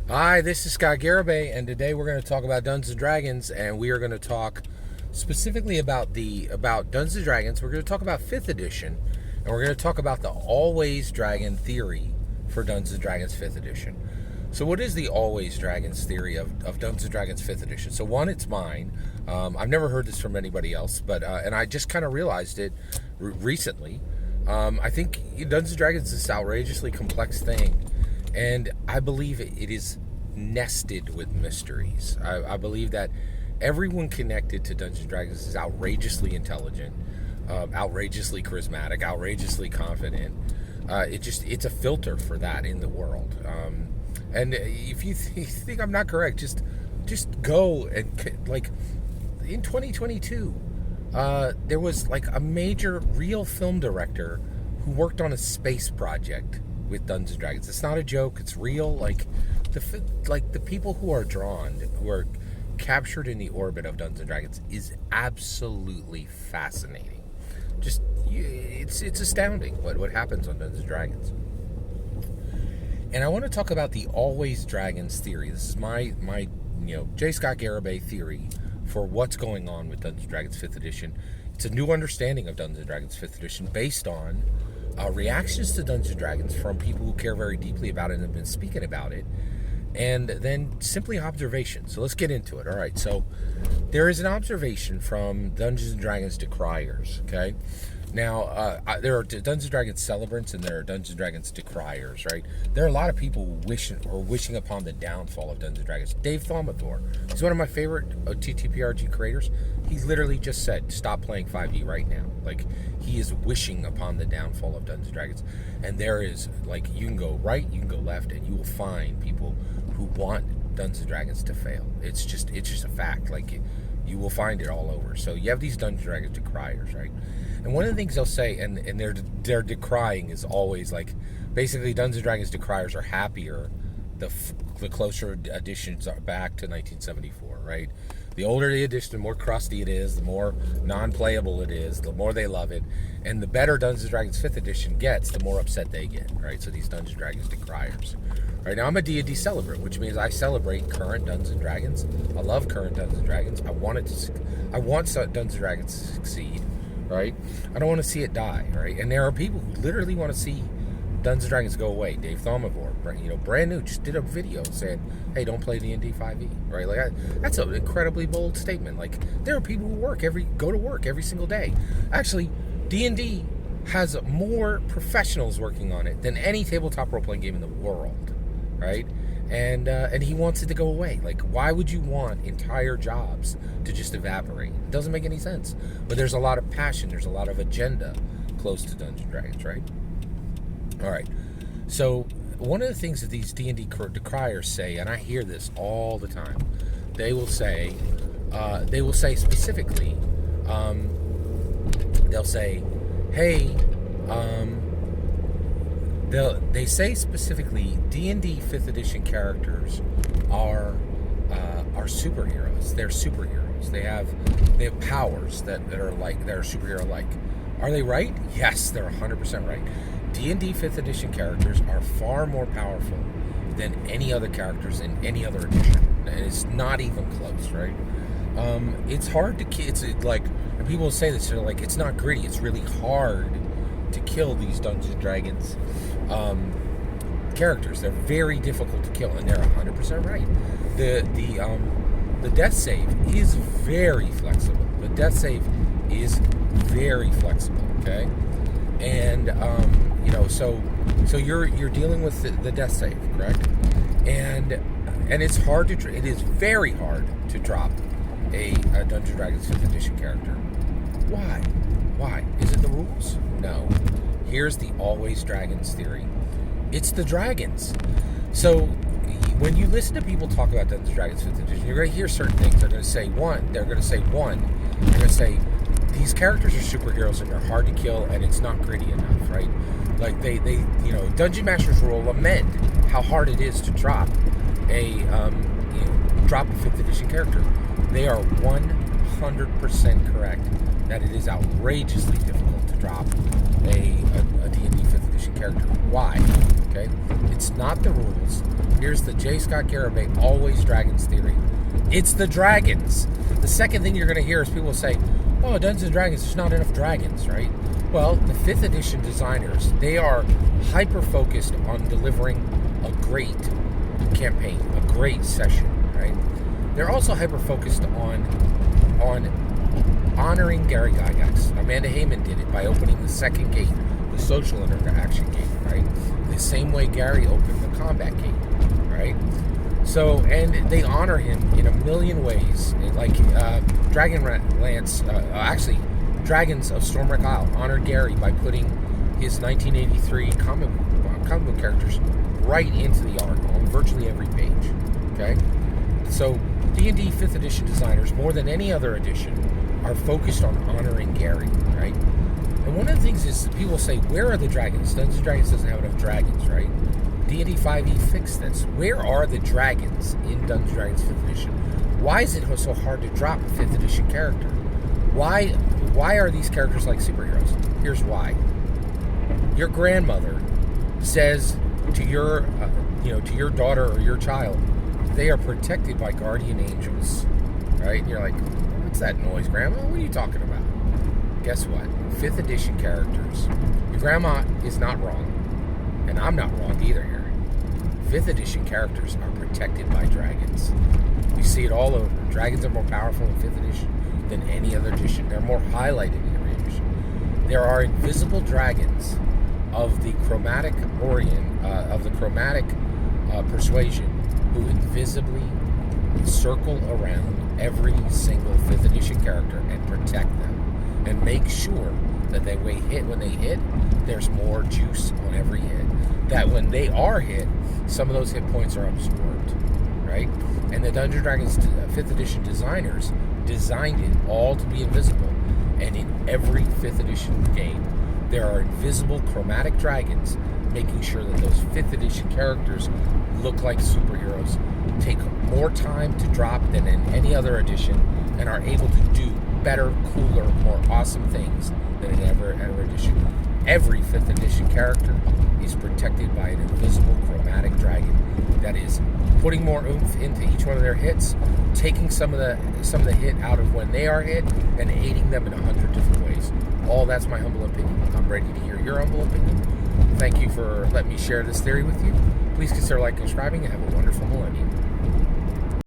Hi, this is Scott Garibay, and today we're going to talk about Dungeons and Dragons, and we are going to talk specifically about Dungeons and Dragons. We're going to talk about 5th edition, and we're going to talk about the always dragon theory for Dungeons and Dragons 5th edition. So, what is the always dragons theory of Dungeons and Dragons 5th edition? So, one, it's mine. I've never heard this from anybody else, but and I just kind of realized it recently. I think Dungeons and Dragons is this outrageously complex thing. And I believe it is nested with mysteries. I believe that everyone connected to Dungeons & Dragons is outrageously intelligent, outrageously charismatic, outrageously confident. It's a filter for that in the world. And if you think I'm not correct, just go and, like, in 2022, there was like a major real film director who worked on a space project with Dungeons and Dragons. It's not a joke. It's real. Like the people who are drawn, who are captured in the orbit of Dungeons and Dragons, is absolutely fascinating. It's astounding what happens on Dungeons and Dragons. And I want to talk about the always dragons theory. This is my J. Scott Garibay theory for what's going on with Dungeons and Dragons 5th edition. It's a new understanding of Dungeons and Dragons 5th edition based on reactions to Dungeons and Dragons from people who care very deeply about it and have been speaking about it, and then simply observation. So let's get into it. All right, so there is an observation from Dungeons and Dragons decriers, okay? Now, there are Dungeons and Dragons celebrants and there are Dungeons and Dragons decriers, right? There are a lot of people wishing upon the downfall of Dungeons and Dragons. Dave Thaumathor, he's one of my favorite TTRPG creators. He literally just said, stop playing 5e right now. Like, he is wishing upon the downfall of Dungeons and Dragons. And there is, like, you can go right, you can go left, and you will find people who want Dungeons and Dragons to fail. It's just a fact. Like, you will find it all over. So you have these Dungeons and Dragons decriers, right? And one of the things they'll say, and their decrying is always like, basically Dungeons and Dragons decriers are happier the closer editions are back to 1974, right? The older the edition, the more crusty it is, the more non-playable it is, the more they love it, and the better Dungeons & Dragons 5th edition gets, the more upset they get, right? So these Dungeons & Dragons decriers. Right now, I'm a D&D celebrant, which means I celebrate current Dungeons & Dragons. I love current Dungeons & Dragons. I want Dungeons & Dragons to succeed, right? I don't want to see it die, right? And there are people who literally want to see Dungeons & Dragons go away. Dave Thaumathor, brand new, just did a video saying, hey, don't play D&D 5e, right? Like, that's an incredibly bold statement. Like, there are people who go to work every single day. Actually, D&D has more professionals working on it than any tabletop role-playing game in the world, right? And he wants it to go away. Like, why would you want entire jobs to just evaporate? It doesn't make any sense. But there's a lot of passion, there's a lot of agenda close to Dungeons & Dragons, right? All right, so one of the things that these D&D decriers say, and I hear this all the time, they will say specifically, they'll say, hey, they say specifically, D&D 5th edition characters are superheroes. They're superheroes. They have powers that are superhero-like. Are they right? Yes, they're 100% right. D&D 5th edition characters are far more powerful than any other characters in any other edition. And it's not even close, right? It's hard to kill. It's like, and people will say this, they're like, it's not gritty. It's really hard to kill these Dungeons & Dragons characters. They're very difficult to kill, and they're 100% right. The death save is very flexible. Okay? And so you're dealing with the death save, correct? And it's hard to it is very hard to drop a Dungeons & Dragons 5th edition character. Why? Is it the rules? No. Here's the always dragons theory. It's the dragons. So when you listen to people talk about Dungeons & Dragons 5th edition, you're going to hear certain things. They're going to say these characters are superheroes and they're hard to kill and it's not gritty enough, right? Like they Dungeon Masters will lament how hard it is to drop a 5th edition character. They are 100% correct that it is outrageously difficult to drop a D&D 5th edition edition character. Why? Okay, it's not the rules. Here's the J. Scott Garibay Always Dragons theory. It's the dragons. The second thing you're going to hear is people say, oh, Dungeons & Dragons, there's not enough dragons, right? Well, the 5th edition designers, they are hyper-focused on delivering a great campaign, a great session, right? They're also hyper-focused on honoring Gary Gygax. Amanda Heyman did it by opening the second gate, the social interaction gate, right? The same way Gary opened the combat gate, right? So, and they honor him in a million ways. Like Dragonlance, actually, Dragons of Stormwreck Isle honored Gary by putting his 1983 comic book characters right into the art on virtually every page. Okay, so D&D 5th edition designers, more than any other edition, are focused on honoring Gary, right? And one of the things is people say, where are the dragons? Dungeons & Dragons doesn't have enough dragons, right? D&D 5e fixed this. Where are the dragons in Dungeons & Dragons 5th edition? Why is it so hard to drop a 5th edition character? Why are these characters like superheroes? Here's why. Your grandmother says to your to your daughter or your child, they are protected by guardian angels, right? And you're like, what's that noise, Grandma? What are you talking about? Guess what? 5th edition characters. Your grandma is not wrong, and I'm not wrong either here. 5th edition characters are protected by dragons. You see it all over. Dragons are more powerful in 5th edition than any other edition. They're more highlighted in every edition. There are invisible dragons of the chromatic persuasion who invisibly circle around every single 5th edition character and protect them and make sure that when they hit, there's more juice on every hit. That when they are hit, some of those hit points are absorbed, right? And the Dungeons & Dragons 5th edition designers designed it all to be invisible. And in every 5th edition game, there are invisible chromatic dragons making sure that those 5th edition characters look like superheroes, take more time to drop than in any other edition, and are able to do better, cooler, more awesome things than in every edition. Every 5th edition character is protected by an invisible chromatic dragon that is putting more oomph into each one of their hits, taking some of the hit out of when they are hit, and aiding them in 100 different ways. All that's my humble opinion. I'm ready to hear your humble opinion. Thank you for letting me share this theory with you. Please consider liking and subscribing, and have a wonderful millennium.